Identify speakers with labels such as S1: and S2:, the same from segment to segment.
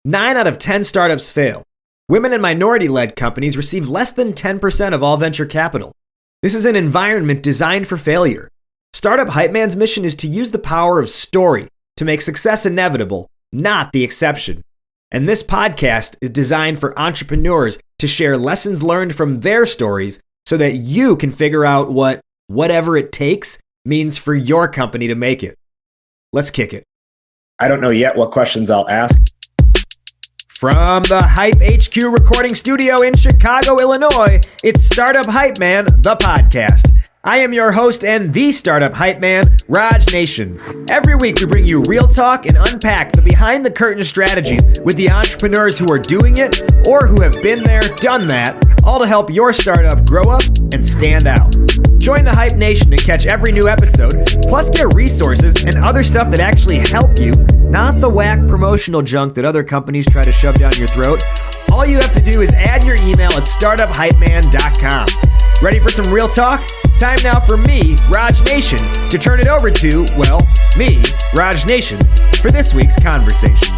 S1: 9 out of 10 startups fail. Women and minority-led companies receive less than 10% of all venture capital. This is an environment designed for failure. Startup Hype Man's mission is to use the power of story to make success inevitable, not the exception. And this podcast is designed for entrepreneurs to share lessons learned from their stories so that you can figure out what whatever it takes means for your company to make it. Let's kick it.
S2: I don't know yet what questions I'll ask.
S1: From the Hype HQ recording studio in Chicago, Illinois, it's Startup Hype Man, the podcast. I am your host and the Startup Hype Man, Raj Nation. Every week we bring you real talk and unpack the behind-the-curtain strategies with the entrepreneurs who are doing it or who have been there, done that, all to help your startup grow up and stand out. Join the Hype Nation to catch every new episode, plus get resources and other stuff that actually help you, not the whack promotional junk that other companies try to shove down your throat. All you have to do is add your email at startuphypeman.com. Ready for some real talk? Time now for me, Raj Nation, to turn it over to, well, me, Raj Nation, for this week's conversation.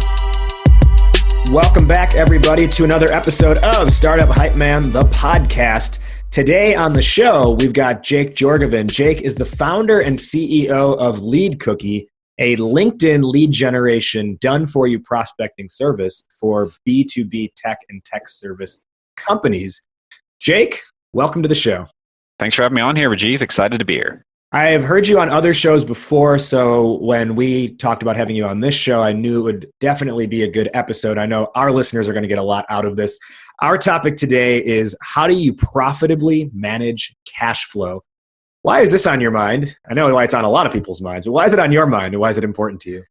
S2: Welcome back, everybody, to another episode of Startup Hype Man, the podcast. Today on the show, we've got Jake Jorgovan. Jake is the founder and CEO of LeadCookie, a LinkedIn lead generation done-for-you prospecting service for B2B tech and tech service companies. Jake, welcome to the show.
S3: Thanks for having me on here, Rajiv. Excited to be here.
S2: I have heard you on other shows before, so when we talked about having you on this show, I knew it would definitely be a good episode. I know our listeners are going to get a lot out of this. Our topic today is how do you profitably manage cash flow? Why is this on your mind? I know why it's on a lot of people's minds, but why is it on your mind and why is it important to you?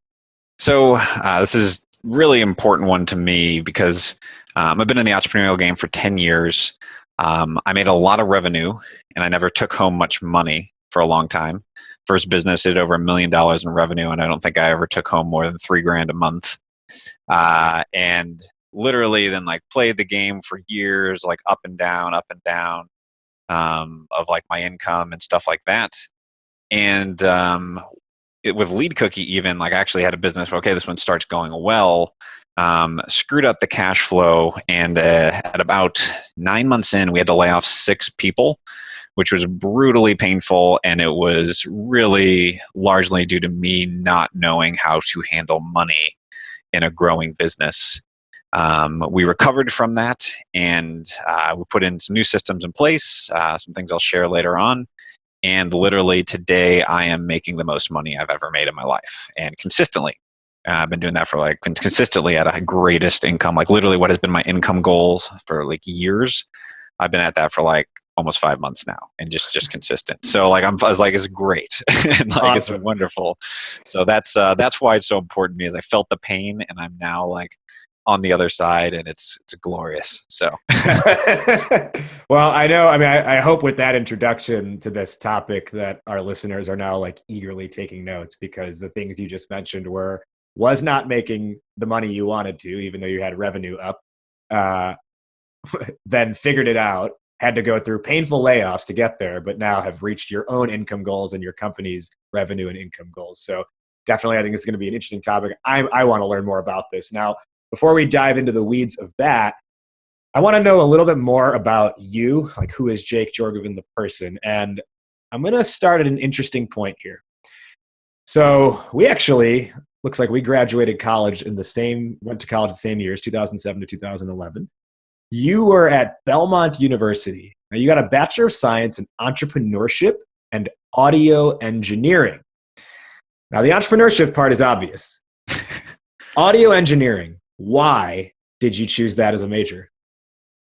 S3: So this is really important one to me because I've been in the entrepreneurial game for 10 years. I made a lot of revenue and I never took home much money for a long time. First business did over $1 million in revenue, and I don't think I ever took home more than $3,000 a month. And literally then played the game for years, up and down of my income and stuff like that. And with LeadCookie even, I actually had a business where, okay, this one starts going well, screwed up the cash flow, and at about 9 months in, we had to lay off 6 people, which was brutally painful, and it was really largely due to me not knowing how to handle money in a growing business. We recovered from that, and we put in some new systems in place, some things I'll share later on, and literally today I am making the most money I've ever made in my life, and consistently. I've been doing that for consistently at a greatest income, literally what has been my income goals for years. I've been at that for almost 5 months now, and just consistent. So I was it's great and awesome. It's wonderful. So that's why it's so important to me is I felt the pain and I'm now on the other side and it's glorious. So,
S2: well, I hope with that introduction to this topic that our listeners are now eagerly taking notes, because the things you just mentioned was not making the money you wanted to, even though you had revenue up, then figured it out, had to go through painful layoffs to get there, but now have reached your own income goals and your company's revenue and income goals. So definitely, I think it's going to be an interesting topic. I want to learn more about this. Now, before we dive into the weeds of that, I want to know a little bit more about you, who is Jake Jorgovan, the person? And I'm going to start at an interesting point here. So we actually, looks like we graduated college went to college the same years, 2007 to 2011. You were at Belmont University. Now, you got a Bachelor of Science in Entrepreneurship and Audio Engineering. Now, the entrepreneurship part is obvious. Audio engineering, why did you choose that as a major?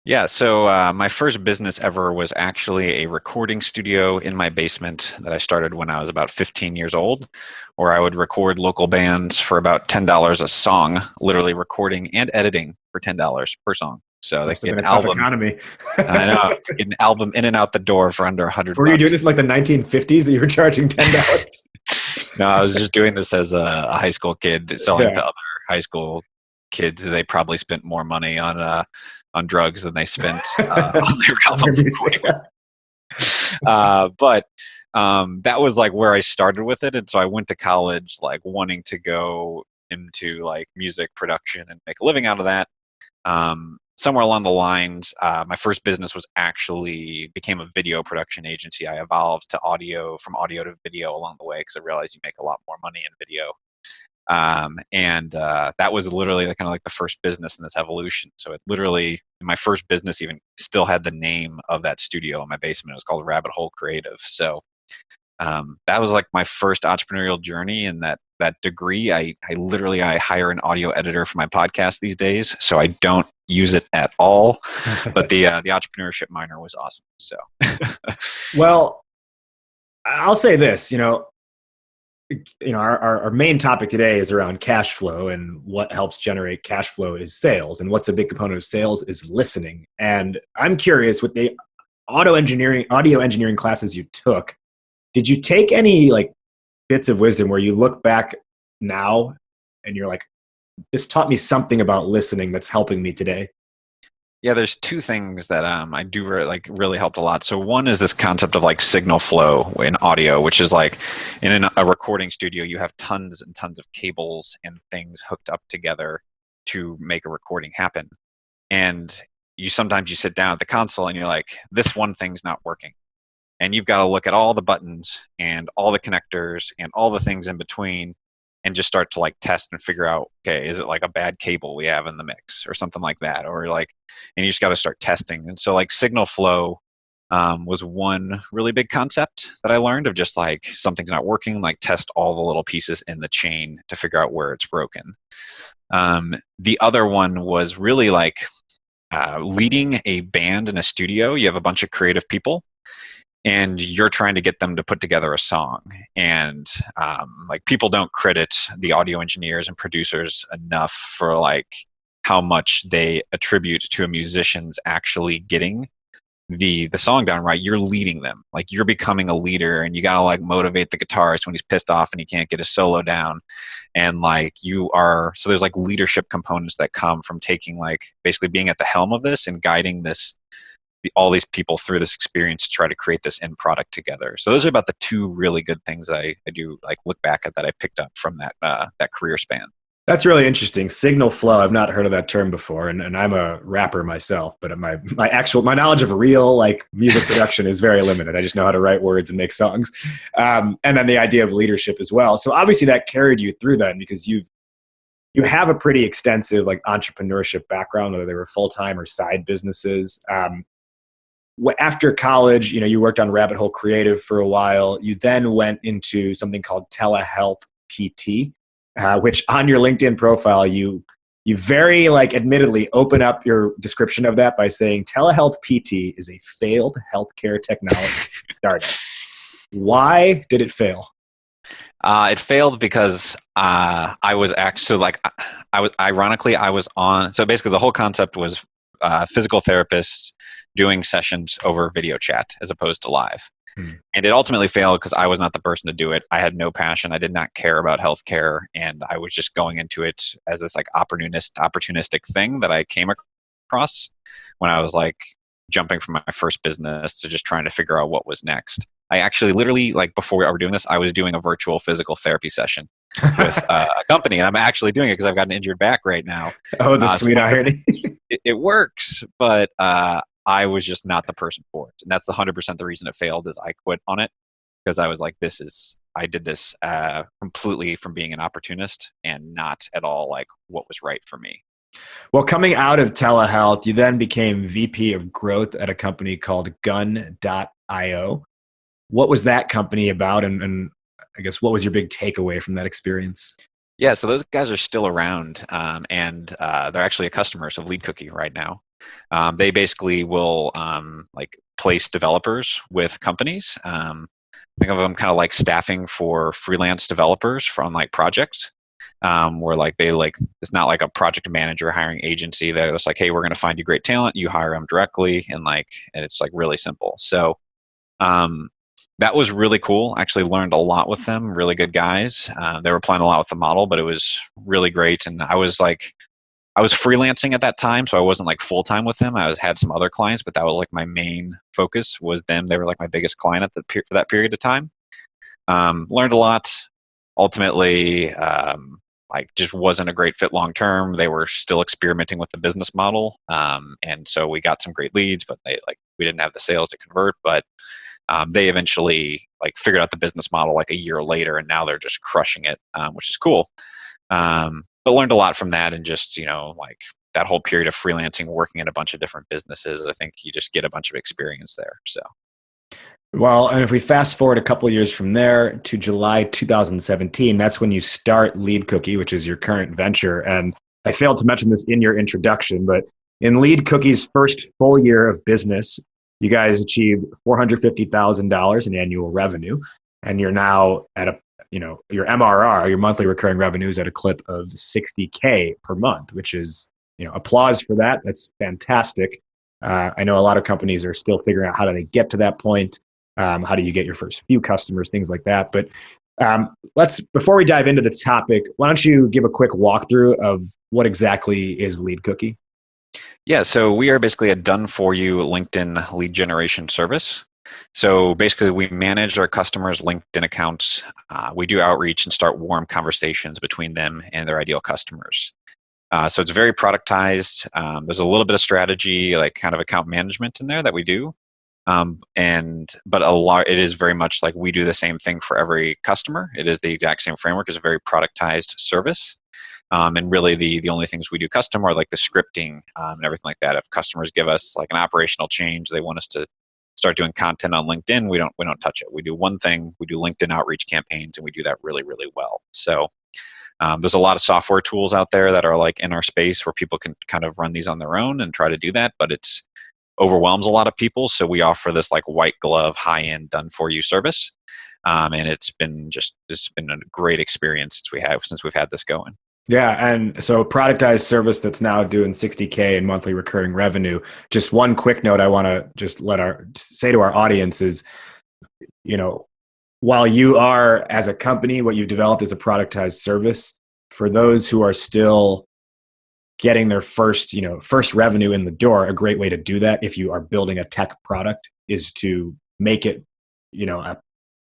S3: Yeah, so my first business ever was actually a recording studio in my basement that I started when I was about 15 years old, where I would record local bands for about $10 a song, literally recording and editing for $10 per song. So they get an album. Economy. I know, get an album in and out the door for under $100.
S2: Were you doing this in the 1950s that you were charging $10?
S3: No, I was just doing this as a high school kid, selling to other high school kids. They probably spent more money on drugs than they spent on their album. But that was where I started with it, and so I went to college wanting to go into like music production and make a living out of that. Somewhere along the lines, my first business became a video production agency. I evolved to audio, from audio to video along the way, because I realized you make a lot more money in video. And that was literally kind of like the first business in this evolution. So it literally, my first business even still had the name of that studio in my basement. It was called Rabbit Hole Creative. So that was like my first entrepreneurial journey. And that degree, I literally hire an audio editor for my podcast these days. So I don't use it at all. But the entrepreneurship minor was awesome. So,
S2: well, I'll say this, our main topic today is around cash flow, and what helps generate cash flow is sales. And what's a big component of sales is listening. And I'm curious, with the audio engineering classes you took, did you take any like bits of wisdom where you look back now and you're like, this taught me something about listening that's helping me today?
S3: Yeah, there's two things that I do really helped a lot. So one is this concept of like signal flow in audio, which is like in a recording studio, you have tons and tons of cables and things hooked up together to make a recording happen. And sometimes you sit down at the console and you're like, this one thing's not working. And you've got to look at all the buttons and all the connectors and all the things in between, and just start to like test and figure out, okay, is it like a bad cable we have in the mix or something like that? Or like, and you just got to start testing. And so like signal flow was one really big concept that I learned, of just like something's not working, like test all the little pieces in the chain to figure out where it's broken. The other one was really like leading a band in a studio. You have a bunch of creative people, and you're trying to get them to put together a song. And like people don't credit the audio engineers and producers enough for like how much they attribute to a musician's actually getting the song down right. You're leading them. Like you're becoming a leader, and you got to like motivate the guitarist when he's pissed off and he can't get his solo down. And like so there's like leadership components that come from taking like basically being at the helm of this and guiding all these people through this experience to try to create this end product together. So those are about the two really good things I do like look back at that I picked up from that career span.
S2: That's really interesting. Signal flow. I've not heard of that term before, and I'm a rapper myself, but my knowledge of real like music production is very limited. I just know how to write words and make songs, and then the idea of leadership as well. So obviously that carried you through that, because you have a pretty extensive like entrepreneurship background, whether they were full time or side businesses. After college, you worked on Rabbit Hole Creative for a while. You then went into something called telehealth PT, which on your LinkedIn profile, you very like admittedly open up your description of that by saying telehealth PT is a failed healthcare technology startup. Why did it fail?
S3: It failed because I was on. So basically, the whole concept was physical therapists doing sessions over video chat as opposed to live. And it ultimately failed because I was not the person to do it. I had no passion. I did not care about healthcare, and I was just going into it as this like opportunistic thing that I came across when I was like jumping from my first business to just trying to figure out what was next. I actually literally, like before we were doing this, I was doing a virtual physical therapy session with a company, and I'm actually doing it because I've got an injured back right now.
S2: Oh, the sweet irony.
S3: It works, but I was just not the person for it. And that's 100% the reason it failed, is I quit on it because I was like, I did this completely from being an opportunist and not at all like what was right for me.
S2: Well, coming out of telehealth, you then became VP of growth at a company called Gun.io. What was that company about? And I guess what was your big takeaway from that experience?
S3: Yeah, so those guys are still around, and they're actually a customer of LeadCookie right now. They basically will like place developers with companies. Think of them kind of like staffing for freelance developers from like projects, where like it's not like a project manager hiring agency that it's like, hey, we're going to find you great talent, you hire them directly, and it's like really simple. So that was really cool. I actually learned a lot with them. Really good guys. They were playing a lot with the model, but it was really great. And I was freelancing at that time, so I wasn't like full time with them. I had some other clients, but that was like my main focus was them. They were like my biggest client for that period of time. Learned a lot. Ultimately, like just wasn't a great fit long term. They were still experimenting with the business model, and so we got some great leads, but we didn't have the sales to convert. But they eventually like figured out the business model like a year later, and now they're just crushing it, which is cool. But learned a lot from that, and just like that whole period of freelancing, working in a bunch of different businesses. I think you just get a bunch of experience there. So.
S2: Well, and if we fast forward a couple of years from there to July 2017, that's when you start LeadCookie, which is your current venture. And I failed to mention this in your introduction, but in LeadCookie's first full year of business, you guys achieved $450,000 in annual revenue, and you're now at your MRR, your monthly recurring revenue, is at a clip of $60K per month, which is applause for that. That's fantastic. I know a lot of companies are still figuring out how do they get to that point. How do you get your first few customers, things like that. But before we dive into the topic, why don't you give a quick walkthrough of what exactly is LeadCookie?
S3: Yeah, so we are basically a done-for-you LinkedIn lead generation service. So basically, we manage our customers' LinkedIn accounts. We do outreach and start warm conversations between them and their ideal customers. So it's very productized. There's a little bit of strategy, like kind of account management in there that we do. But it is very much like we do the same thing for every customer. It is the exact same framework. It's a very productized service. And really the only things we do custom are like the scripting and everything like that. If customers give us like an operational change, they want us to start doing content on LinkedIn, we don't touch it. We do one thing, we do LinkedIn outreach campaigns, and we do that really, really well. So there's a lot of software tools out there that are like in our space where people can kind of run these on their own and try to do that, but it's overwhelms a lot of people. So we offer this like white glove, high-end, done-for-you service. And it's been a great experience since we've had this going.
S2: Yeah, and so productized service that's now doing $60K in monthly recurring revenue. Just one quick note I want to just say to our audience is, while you are as a company, what you've developed is a productized service, for those who are still getting their first revenue in the door, a great way to do that if you are building a tech product is to make it,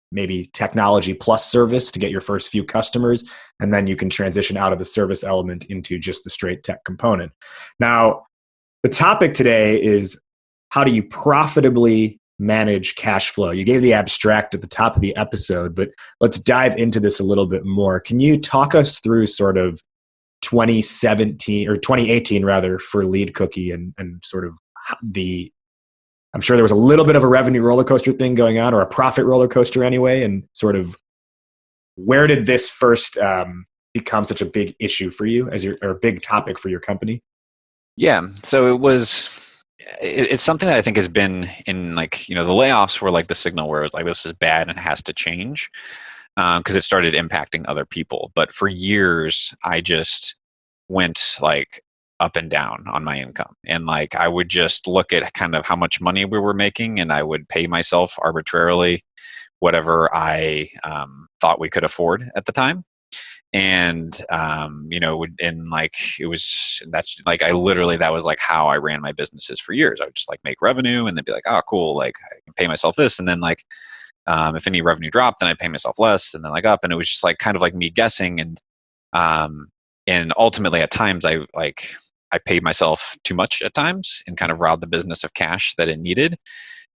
S2: maybe technology plus service to get your first few customers, and then you can transition out of the service element into just the straight tech component. Now, the topic today is how do you profitably manage cash flow? You gave the abstract at the top of the episode, but let's dive into this a little bit more. Can you talk us through sort of 2018 rather for LeadCookie and sort of I'm sure there was a little bit of a revenue roller coaster thing going on, or a profit roller coaster anyway, and sort of where did this first become such a big issue for you or a big topic for your company?
S3: Yeah, so it's something that I think has been in the layoffs were like the signal where it's like this is bad and it has to change because it started impacting other people. But for years, I just went like up and down on my income. And like, I would just look at kind of how much money we were making, and I would pay myself arbitrarily whatever I thought we could afford at the time. And, that was like how I ran my businesses for years. I would just like make revenue and then be like, oh, cool. Like I can pay myself this. And then like, if any revenue dropped, then I'd pay myself less and then like up. And it was just like kind of like me guessing. And ultimately at times I paid myself too much at times and kind of robbed the business of cash that it needed.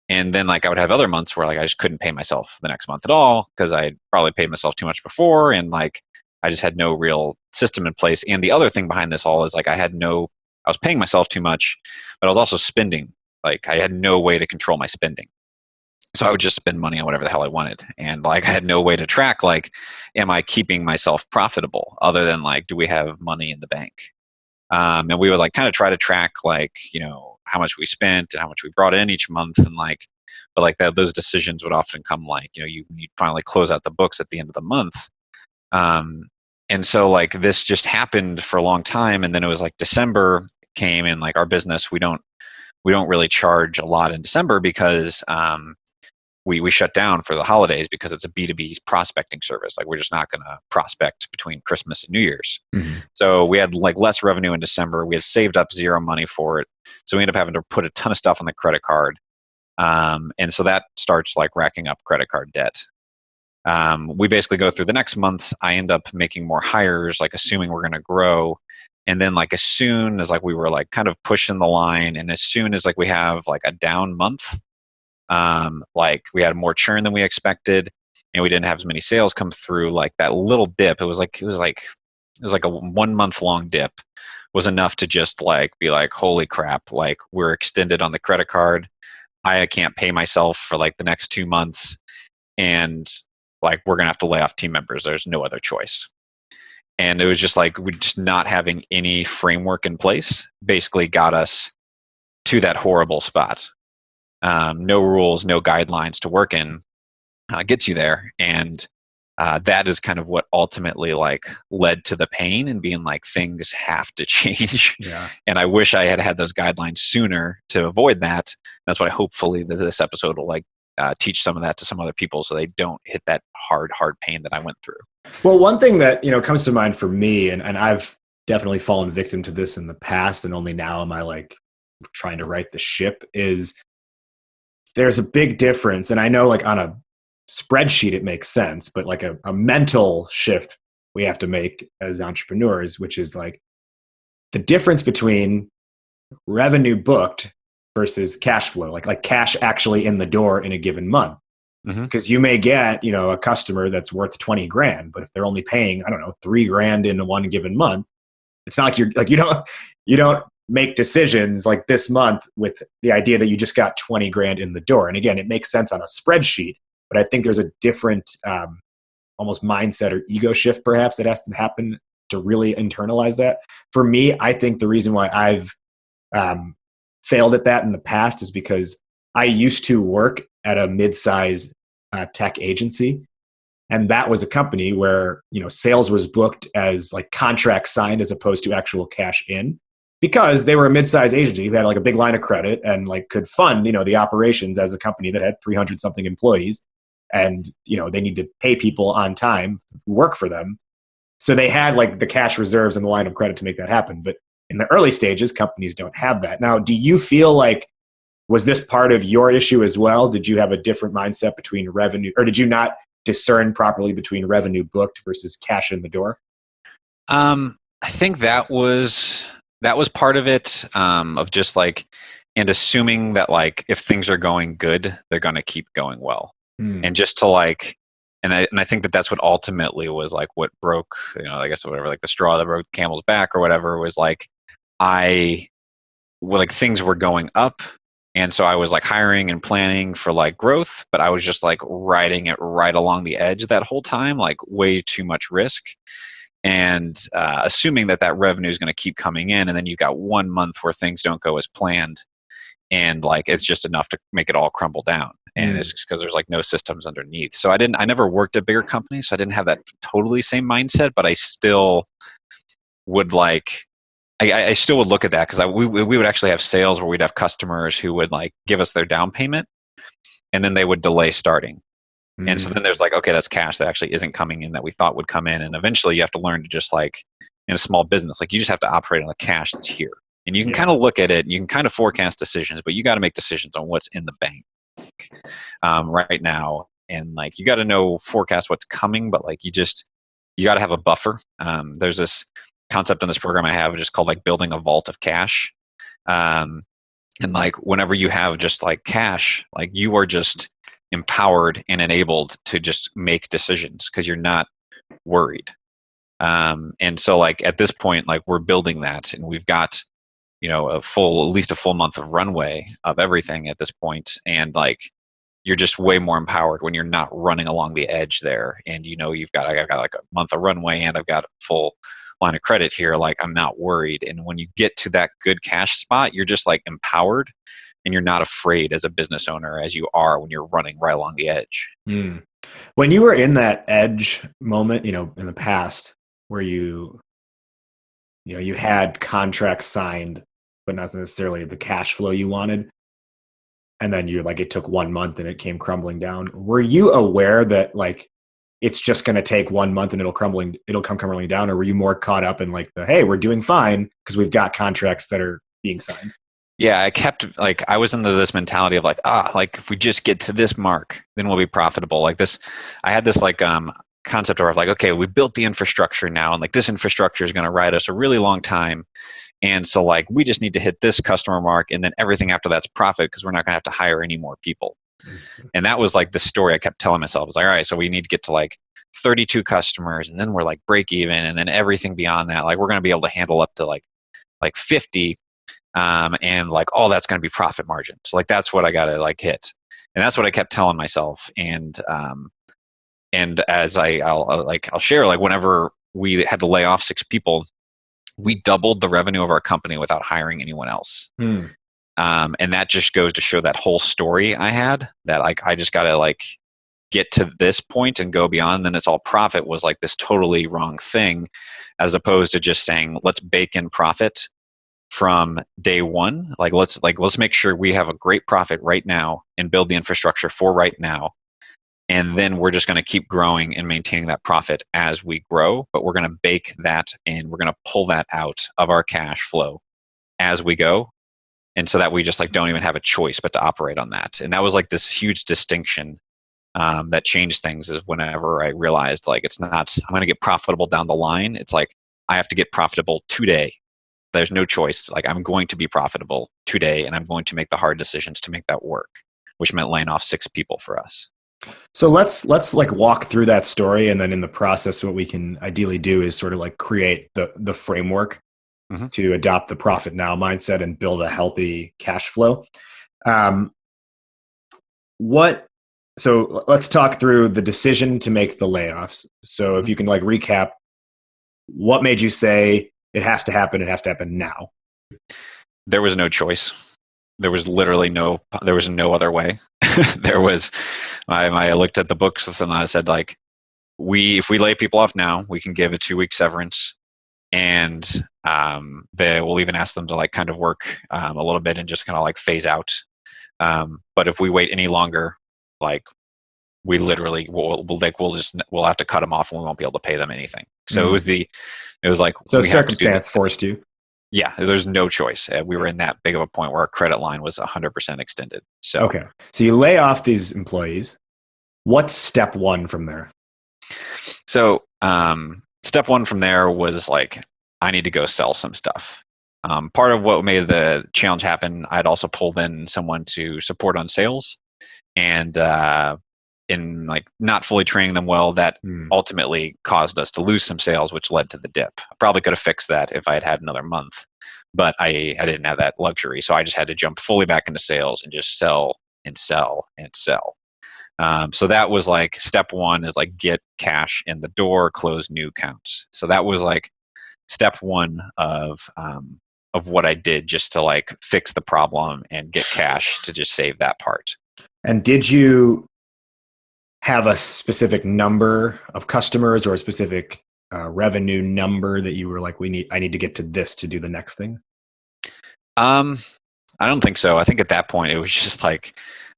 S3: And then like I would have other months where like I just couldn't pay myself the next month at all because I had probably paid myself too much before, and like I just had no real system in place. And the other thing behind this all is like I was paying myself too much, but I was also spending. Like I had no way to control my spending. So I would just spend money on whatever the hell I wanted. And like I had no way to track like, am I keeping myself profitable other than like, do we have money in the bank? And we would like kind of try to track like, how much we spent and how much we brought in each month. And like, but like those decisions would often come like, you finally close out the books at the end of the month. And so like this just happened for a long time. And then it was like December came, and like our business, we don't really charge a lot in December because, we shut down for the holidays because it's a B2B prospecting service. Like we're just not going to prospect between Christmas and New Year's. Mm-hmm. So we had like less revenue in December. We had saved up zero money for it. So we ended up having to put a ton of stuff on the credit card. And so that starts like racking up credit card debt. We basically go through the next months. I end up making more hires, like assuming we're going to grow. And then like as soon as like we were like kind of pushing the line, and as soon as like we have like a down month, like we had more churn than we expected, and we didn't have as many sales come through, like that little dip, it was like a 1 month long dip was enough to just like be like, holy crap, like we're extended on the credit card. I can't pay myself for like the next 2 months, and like we're gonna have to lay off team members. There's no other choice. And it was just like we just not having any framework in place basically got us to that horrible spot. No rules, no guidelines to work in gets you there. And that is kind of what ultimately like led to the pain and being like, things have to change.
S2: Yeah.
S3: And I wish I had had those guidelines sooner to avoid that. That's why hopefully this episode will like teach some of that to some other people so they don't hit that hard pain that I went through.
S2: Well, one thing that, comes to mind for me, and I've definitely fallen victim to this in the past, and only now am I like trying to right the ship, is there's a big difference. And I know like on a spreadsheet it makes sense, but like a mental shift we have to make as entrepreneurs, which is like the difference between revenue booked versus cash flow, like cash actually in the door in a given month. Because you may get, a customer that's worth 20 grand, but if they're only paying, I don't know, 3 grand in one given month, it's not like you're like, you don't make decisions like this month with the idea that you just got 20 grand in the door. And again, it makes sense on a spreadsheet, but I think there's a different almost mindset or ego shift perhaps that has to happen to really internalize that. For me, I think the reason why I've failed at that in the past is because I used to work at a mid-sized tech agency, and that was a company where sales was booked as like contract signed as opposed to actual cash in, because they were a mid-sized agency who had like a big line of credit and like could fund the operations as a company that had 300 something employees, and they need to pay people on time who work for them, so they had like the cash reserves and the line of credit to make that happen. But in the early stages, companies don't have that. Now, do you feel like, was this part of your issue as well? Did you have a different mindset between revenue, or did you not discern properly between revenue booked versus cash in the door?
S3: I think that was part of it, of just like, and assuming that like if things are going good, they're going to keep going well. And just to like, and I think that's what ultimately was like what broke, I guess whatever, like the straw that broke the camel's back or whatever, was like things were going up. And so I was like hiring and planning for like growth, but I was just like riding it right along the edge that whole time, like way too much risk. And assuming that revenue is going to keep coming in, and then you got 1 month where things don't go as planned, and like it's just enough to make it all crumble down. And it's just because there's like no systems underneath. So I never worked at bigger companies, so I didn't have that totally same mindset, but I still would like, I still would look at that, because we would actually have sales where we'd have customers who would like give us their down payment, and then they would delay starting. And so then there's like, okay, that's cash that actually isn't coming in that we thought would come in. And eventually you have to learn to just like, in a small business, like you just have to operate on the cash that's here. And you can kind of look at it, and you can kind of forecast decisions, but you got to make decisions on what's in the bank right now. And like, you got to forecast what's coming, but like you got to have a buffer. There's this concept in this program I have, which is called like building a vault of cash. And like whenever you have just like cash, like you are just empowered and enabled to just make decisions because you're not worried. And so like at this point, like we're building that, and we've got, at least a full month of runway of everything at this point. And like, you're just way more empowered when you're not running along the edge there. And I've got like a month of runway, and I've got a full line of credit here. Like I'm not worried. And when you get to that good cash spot, you're just like empowered, and you're not afraid as a business owner as you are when you're running right along the edge.
S2: When you were in that edge moment, in the past, where you had contracts signed, but not necessarily the cash flow you wanted, and then you're like, it took 1 month and it came crumbling down. Were you aware that like it's just going to take 1 month and it'll come crumbling down, or were you more caught up in like hey, we're doing fine because we've got contracts that are being signed?
S3: Yeah, I kept like I was into this mentality of like like if we just get to this mark, then we'll be profitable. Like this, I had this like concept of like, okay, we built the infrastructure now, and like this infrastructure is going to ride us a really long time, and so like we just need to hit this customer mark, and then everything after that's profit because we're not going to have to hire any more people. And that was like the story I kept telling myself. I was like, all right, so we need to get to like 32 customers, and then we're like break even, and then everything beyond that, like we're going to be able to handle up to like 50. And like all that's going to be profit margin. So like that's what I got to like hit, and that's what I kept telling myself. And as I'll share, like whenever we had to lay off 6 people, we doubled the revenue of our company without hiring anyone else. And that just goes to show that whole story I had, that like I just got to like get to this point and go beyond, and then it's all profit, was like this totally wrong thing, as opposed to just saying let's bake in profit from day one. Like let's make sure we have a great profit right now and build the infrastructure for right now, and then we're just going to keep growing and maintaining that profit as we grow, but we're going to bake that in, we're going to pull that out of our cash flow as we go, and so that we just like don't even have a choice but to operate on that. And that was like this huge distinction that changed things, is whenever I realized like it's not I'm going to get profitable down the line, it's like I have to get profitable today. There's no choice. Like I'm going to be profitable today, and I'm going to make the hard decisions to make that work, which meant laying off 6 people for us.
S2: So let's like walk through that story, and then in the process, what we can ideally do is sort of like create the framework to adopt the profit now mindset and build a healthy cash flow. So let's talk through the decision to make the layoffs. So if you can like recap, what made you say it has to happen now?
S3: There was no choice. There was literally no other way. I looked at the books and I said like, if we lay people off now, we can give a 2-week severance, and they will even ask them to like kind of work a little bit and just kind of like phase out. But if we wait any longer, like we literally we'll have to cut them off, and we won't be able to pay them anything. So it was like,
S2: so circumstance forced you.
S3: Yeah, there's no choice. We were in that big of a point where our credit line was 100% extended. So
S2: okay, so you lay off these employees. What's step 1 from there?
S3: So step 1 from there was like, I need to go sell some stuff. Part of what made the challenge happen, I'd also pulled in someone to support on sales, and in like not fully training them well, that ultimately caused us to lose some sales, which led to the dip. I probably could have fixed that if I had had another month, but I didn't have that luxury. So I just had to jump fully back into sales and just sell and sell and sell. So that was like step 1, is like get cash in the door, close new accounts. So that was like step 1 of what I did just to like fix the problem and get cash to just save that part.
S2: And did you have a specific number of customers or a specific revenue number that you were like, I need to get to this to do the next thing?
S3: I don't think so. I think at that point it was just like,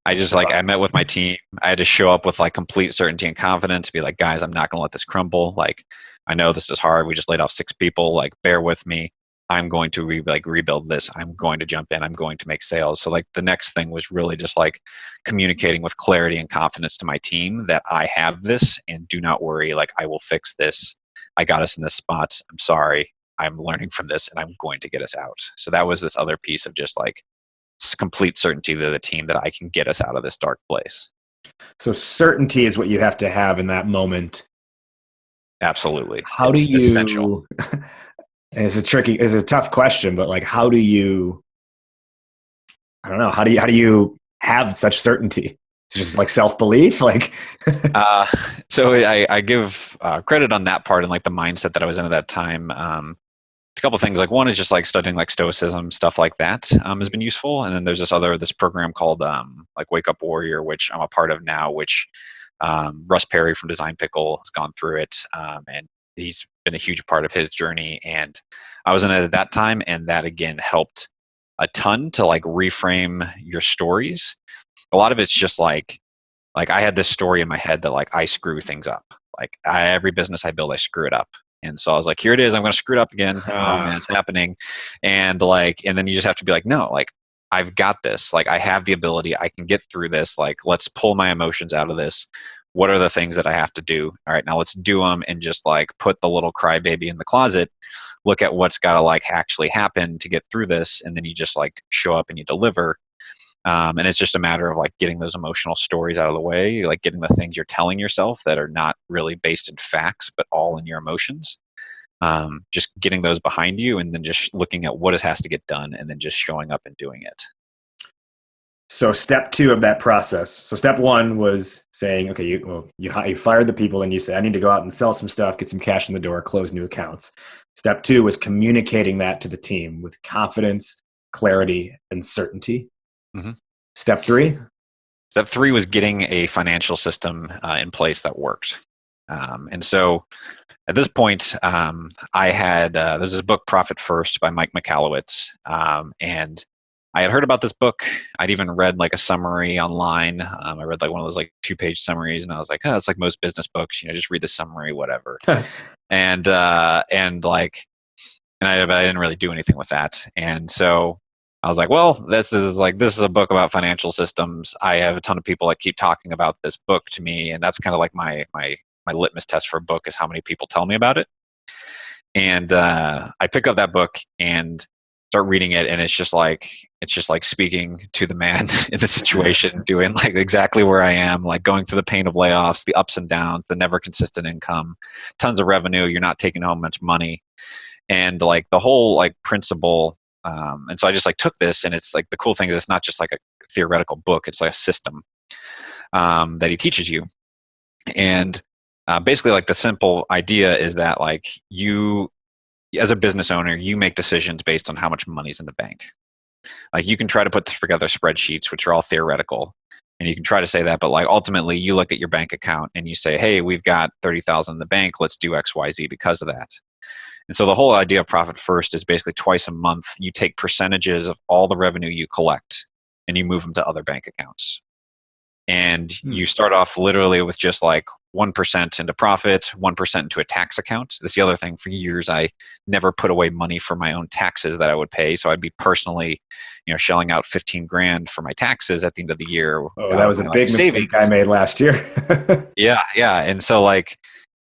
S3: I met with my team. I had to show up with like complete certainty and confidence, be like, guys, I'm not going to let this crumble. Like, I know this is hard. We just laid off 6 people. Like, bear with me. I'm going to rebuild this. I'm going to jump in. I'm going to make sales. So like the next thing was really just like communicating with clarity and confidence to my team that I have this, and do not worry. Like, I will fix this. I got us in this spot. I'm sorry. I'm learning from this, and I'm going to get us out. So that was this other piece of just like complete certainty to the team that I can get us out of this dark place.
S2: So certainty is what you have to have in that moment.
S3: Absolutely.
S2: How do you, essential. It's a tough question, but like, how do you, I don't know, how do you have such certainty? It's just like self-belief, like.
S3: So I give credit on that part and like the mindset that I was in at that time. A couple of things, like one is just like studying like stoicism, stuff like that has been useful. And then there's this program called like Wake Up Warrior, which I'm a part of now, which Russ Perry from Design Pickle has gone through it. And he's been a huge part of his journey. And I was in it at that time. And that again helped a ton to like reframe your stories. A lot of it's just like I had this story in my head that like I screw things up. Like every business I build, I screw it up. And so I was like, here it is. I'm going to screw it up again. Oh man, it's happening. And then you just have to be like, no, like I've got this. Like, I have the ability. I can get through this. Like, let's pull my emotions out of this. What are the things that I have to do? All right, now let's do them, and just like put the little crybaby in the closet. Look at what's got to like actually happen to get through this, and then you just like show up and you deliver. And it's just a matter of like getting those emotional stories out of the way, like getting the things you're telling yourself that are not really based in facts, but all in your emotions. Just getting those behind you, and then just looking at what has to get done, and then just showing up and doing it.
S2: So step 2 of that process. So step 1 was saying, okay, you fired the people and you said, I need to go out and sell some stuff, get some cash in the door, close new accounts. Step 2 was communicating that to the team with confidence, clarity, and certainty.
S3: Mm-hmm.
S2: Step 3?
S3: Step 3 was getting a financial system in place that worked. And so at this point, I had, there's this book, Profit First by Mike Michalowicz. And I had heard about this book. I'd even read like a summary online. I read like one of those like 2-page summaries, and I was like, oh, it's like most business books, just read the summary, whatever. and I didn't really do anything with that. And so I was like, well, this is a book about financial systems. I have a ton of people that keep talking about this book to me, and that's kind of like my litmus test for a book is how many people tell me about it. And I pick up that book and start reading it, and it's just like speaking to the man in the situation, doing like exactly where I am, like going through the pain of layoffs, the ups and downs, the never consistent income, tons of revenue, you're not taking home much money, and like the whole like principle. And so I just like took this, and it's like the cool thing is it's not just like a theoretical book; it's like a system that he teaches you. And basically, like the simple idea is that like you, as a business owner, you make decisions based on how much money's in the bank. Like you can try to put together spreadsheets, which are all theoretical, and you can try to say that, but like ultimately you look at your bank account and you say, hey, we've got 30,000 in the bank. Let's do X, Y, Z because of that. And so the whole idea of Profit First is basically twice a month, you take percentages of all the revenue you collect and you move them to other bank accounts. And you start off literally with just like 1% into profit, 1% into a tax account. That's the other thing. For years, I never put away money for my own taxes that I would pay. So I'd be personally, shelling out $15,000 for my taxes at the end of the year.
S2: Oh, that was a big mistake I made last year.
S3: Yeah. And so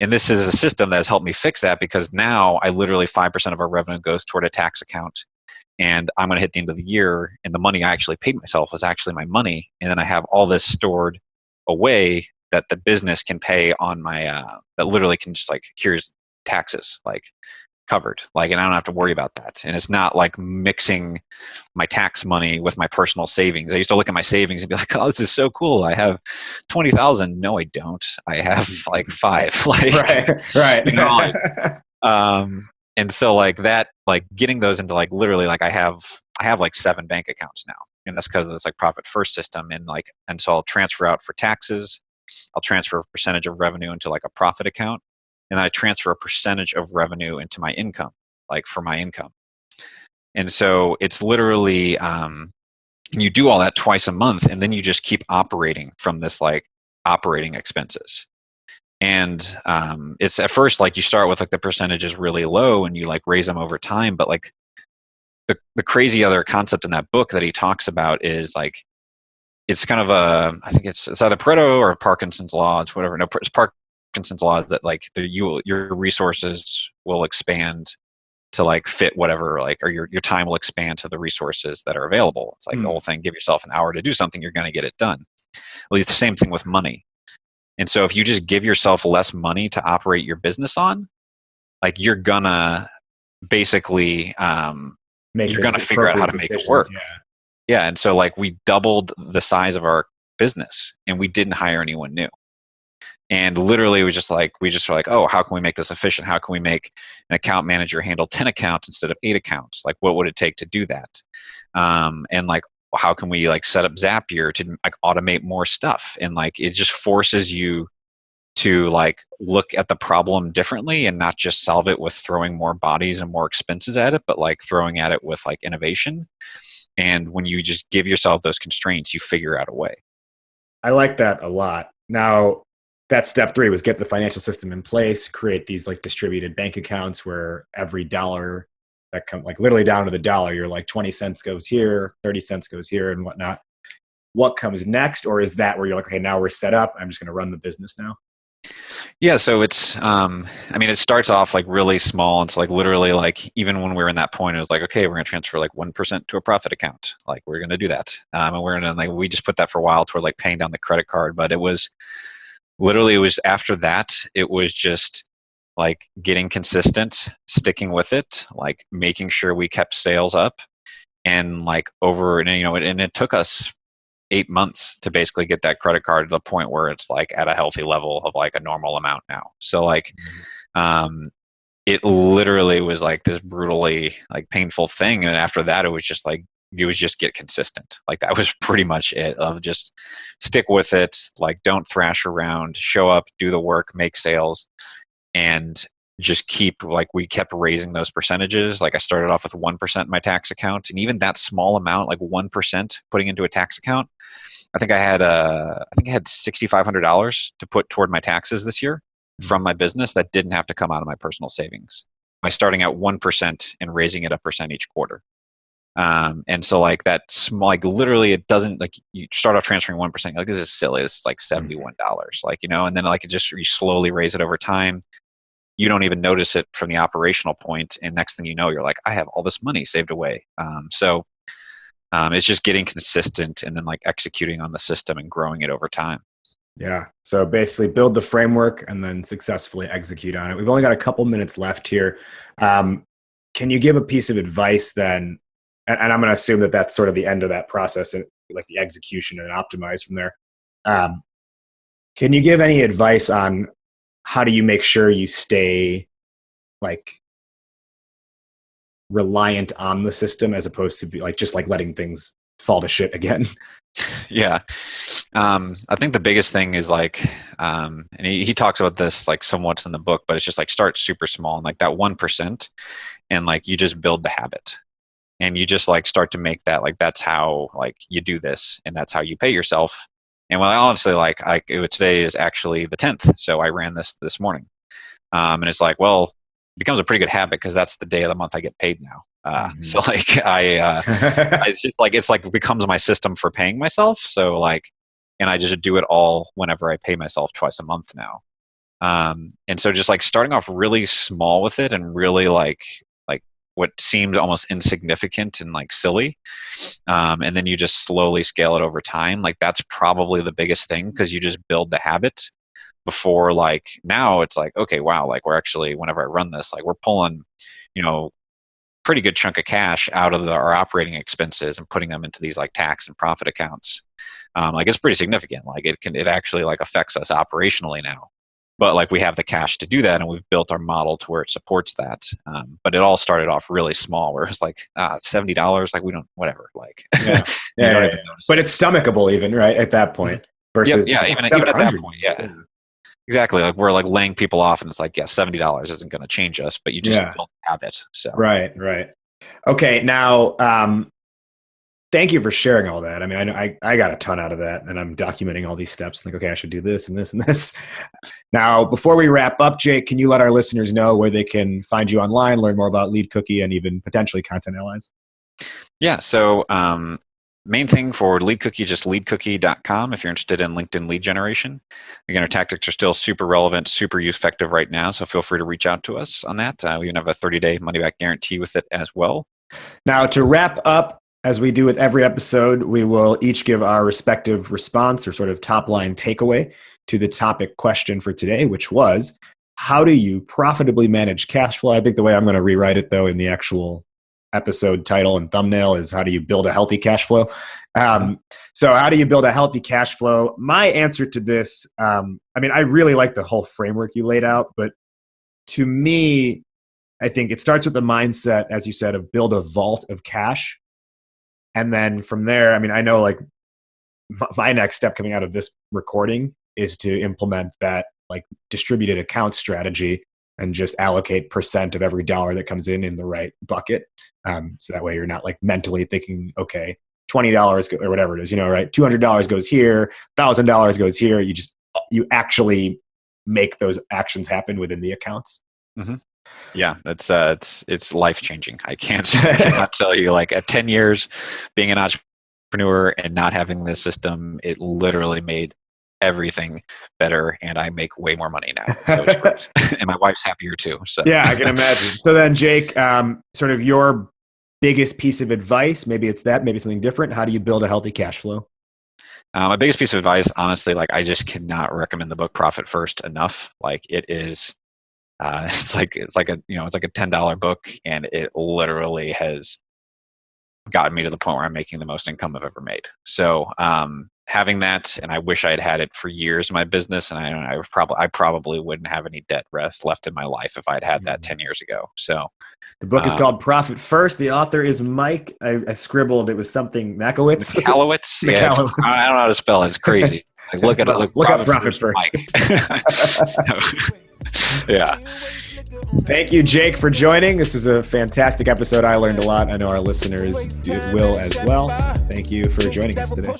S3: and this is a system that has helped me fix that, because now I literally 5% of our revenue goes toward a tax account. And I'm going to hit the end of the year, and the money I actually paid myself was actually my money. And then I have all this stored away that the business can pay on my, that literally can just like, here's taxes, like covered. Like, and I don't have to worry about that. And it's not like mixing my tax money with my personal savings. I used to look at my savings and be like, oh, this is so cool. I have 20,000. No, I don't. I have like 5. Like,
S2: right.
S3: And so like that, like getting those into like literally like I have like 7 bank accounts now, and that's because of this like Profit First system. And so I'll transfer out for taxes. I'll transfer a percentage of revenue into like a profit account, and then I transfer a percentage of revenue into my income, like for my income. And so it's literally, you do all that twice a month, and then you just keep operating from this like operating expenses. And it's at first like you start with like the percentages really low and you like raise them over time. But like the crazy other concept in that book that he talks about is like, it's kind of I think it's either Pareto or Parkinson's law. It's whatever. No, it's Parkinson's law that like your resources will expand to like fit whatever, like, or your time will expand to the resources that are available. It's like the whole thing, give yourself an hour to do something, you're going to get it done. Well, it's the same thing with money. And so if you just give yourself less money to operate your business on, like you're gonna basically, you're gonna figure out how to make it work. Yeah. And so like we doubled the size of our business and we didn't hire anyone new. And literally we just were like, oh, how can we make this efficient? How can we make an account manager handle 10 accounts instead of 8 accounts? Like what would it take to do that? And like, how can we like set up Zapier to like automate more stuff? And like it just forces you to like look at the problem differently and not just solve it with throwing more bodies and more expenses at it, but like throwing at it with like innovation. And when you just give yourself those constraints, you figure out a way.
S2: I like that a lot. Now, that step 3 was get the financial system in place, create these like distributed bank accounts where every dollar that come like literally down to the dollar. You're like 20 cents goes here, 30 cents goes here and whatnot. What comes next? Or is that where you're like, okay, now we're set up, I'm just going to run the business now?
S3: Yeah, so it's it starts off like really small. It's like literally like even when we were in that point, it was like, okay, we're gonna transfer like 1% to a profit account. Like we're gonna do that. And we're gonna like we just put that for a while toward like paying down the credit card. But it was after that, it was just like getting consistent, sticking with it, like making sure we kept sales up and like and it took us 8 months to basically get that credit card to the point where it's like at a healthy level of like a normal amount now. So like, it literally was like this brutally like painful thing. And after that, it was just get consistent. Like that was pretty much it, of just stick with it. Like don't thrash around, show up, do the work, make sales, and just we kept raising those percentages. Like I started off with 1% in my tax account, and even that small amount, like 1% putting into a tax account, I think I had $6,500 to put toward my taxes this year from my business that didn't have to come out of my personal savings by starting at 1% and raising it a percent each quarter. And so like that small, like literally it doesn't like you start off transferring 1%, like this is silly. This is like $71, like, and then like you slowly raise it over time. You don't even notice it from the operational point. And next thing you know, you're like, I have all this money saved away. So it's just getting consistent and then like executing on the system and growing it over time.
S2: Yeah. So basically build the framework and then successfully execute on it. We've only got a couple minutes left here. Can you give a piece of advice then? And I'm going to assume that that's sort of the end of that process and like the execution and optimize from there. Can you give any advice on how do you make sure you stay like reliant on the system as opposed to be like just like letting things fall to shit again?
S3: Yeah. I think the biggest thing is like, and he talks about this like somewhat in the book, but it's just like start super small and like that 1%, and like you just build the habit and you just like start to make that like that's how like you do this and that's how you pay yourself. And well, honestly, like today is actually the 10th, so I ran this morning, and it's like, well, it becomes a pretty good habit because that's the day of the month I get paid now. So like it's just like it becomes my system for paying myself. So like, and I just do it all whenever I pay myself twice a month now. And so just like starting off really small with it and really like what seemed almost insignificant and like silly. And then you just slowly scale it over time. Like that's probably the biggest thing because you just build the habit before like now it's like, okay, wow, like we're actually, whenever I run this, like we're pulling, pretty good chunk of cash out of our operating expenses and putting them into these like tax and profit accounts. Like it's pretty significant. Like it actually like affects us operationally now. But like we have the cash to do that, and we've built our model to where it supports that. But it all started off really small, where it's like $70, like we don't, whatever, like.
S2: Yeah, yeah. But it's stomachable, even right at that point. Versus
S3: even at that point, yeah. Exactly, like we're like laying people off, and it's like, yeah, $70 isn't going to change us, but you just build a habit. So
S2: right. Okay, now. Thank you for sharing all that. I mean, I got a ton out of that, and I'm documenting all these steps. Like, okay, I should do this and this and this. Now, before we wrap up, Jake, can you let our listeners know where they can find you online, learn more about LeadCookie, and even potentially Content Allies?
S3: Yeah, so main thing for LeadCookie, just leadcookie.com if you're interested in LinkedIn lead generation. Again, our tactics are still super relevant, super effective right now, so feel free to reach out to us on that. We even have a 30-day money-back guarantee with it as well.
S2: Now, to wrap up, as we do with every episode, we will each give our respective response or sort of top-line takeaway to the topic question for today, which was, how do you profitably manage cash flow? I think the way I'm going to rewrite it, though, in the actual episode title and thumbnail is, how do you build a healthy cash flow? So how do you build a healthy cash flow? My answer to this, I really like the whole framework you laid out, but to me, I think it starts with the mindset, as you said, of build a vault of cash. And then from there, I know like my next step coming out of this recording is to implement that like distributed account strategy and just allocate percent of every dollar that comes in the right bucket. So that way you're not like mentally thinking, okay, $20 or whatever it is, right? $200 goes here, $1,000 goes here. You actually make those actions happen within the accounts.
S3: Mm-hmm. Yeah, it's life changing. I cannot tell you, like, at 10 years being an entrepreneur and not having this system, it literally made everything better, and I make way more money now. So it's great. And my wife's happier too. So
S2: Yeah, I can imagine. So then, Jake, sort of your biggest piece of advice, maybe it's that, maybe something different. How do you build a healthy cash flow?
S3: My biggest piece of advice, honestly, like, I just cannot recommend the book Profit First enough. Like, it is, it's like a $10 book, and it literally has gotten me to the point where I'm making the most income I've ever made. So having that, and I wish I had had it for years in my business, and I probably wouldn't have any debt rest left in my life if I'd had that 10 years ago. So
S2: the book is called Profit First. The author is Mike. I scribbled. It was something Makowitz.
S3: Michalowicz. Yeah, I don't know how to spell it. It's crazy. Like, look up Profit First. Yeah.
S2: Thank you, Jake, for joining. This was a fantastic episode. I learned a lot. I know our listeners will as well. Thank you for joining us today.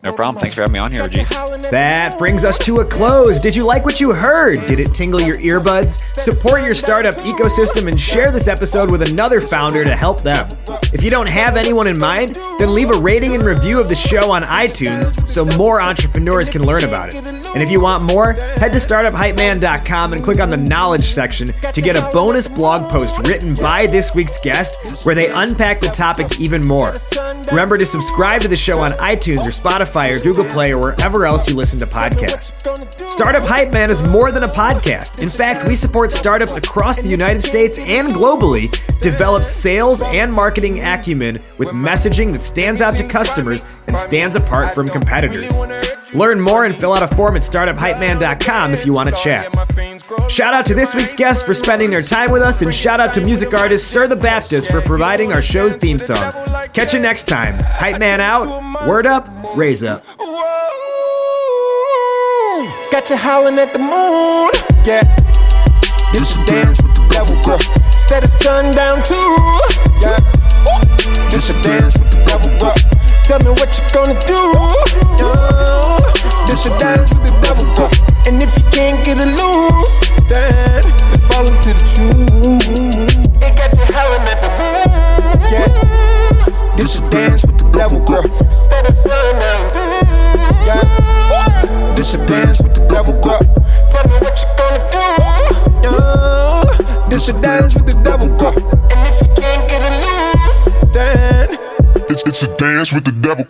S3: No problem. Thanks for having me on here, Rajiv.
S1: That brings us to a close. Did you like what you heard? Did it tingle your earbuds? Support your startup ecosystem and share this episode with another founder to help them. If you don't have anyone in mind, then leave a rating and review of the show on iTunes so more entrepreneurs can learn about it. And if you want more, head to startuphypeman.com and click on the knowledge section to get a bonus blog post written by this week's guest where they unpack the topic even more. Remember to subscribe to the show on iTunes or Spotify or Google Play or wherever else you listen to podcasts. Startup Hype Man is more than a podcast. In fact, we support startups across the United States and globally develop sales and marketing acumen with messaging that stands out to customers and stands apart from competitors. Learn more and fill out a form at startuphypeman.com if you want to chat. Shout out to this week's guests for spending their time with us, and shout out to music artist Sir the Baptist for providing our show's theme song. Catch you next time. Hype Man out. Word up. Raise up.
S4: Got you howling at the moon. Yeah. This a dance with the devil, girl. Instead of sundown too. Yeah. This a dance with the devil, girl. Tell me what you gonna do. This a dance with the devil, girl. And if you can't get it loose, then fall into the truth. It got you howling at the moon. Yeah. This a dance with the devil, girl. Instead of sundown. Yeah. This a dance with the devil, girl. Tell me what you gonna do. This a dance with the devil, girl. And if you can't get it loose, then it's a dance with the devil.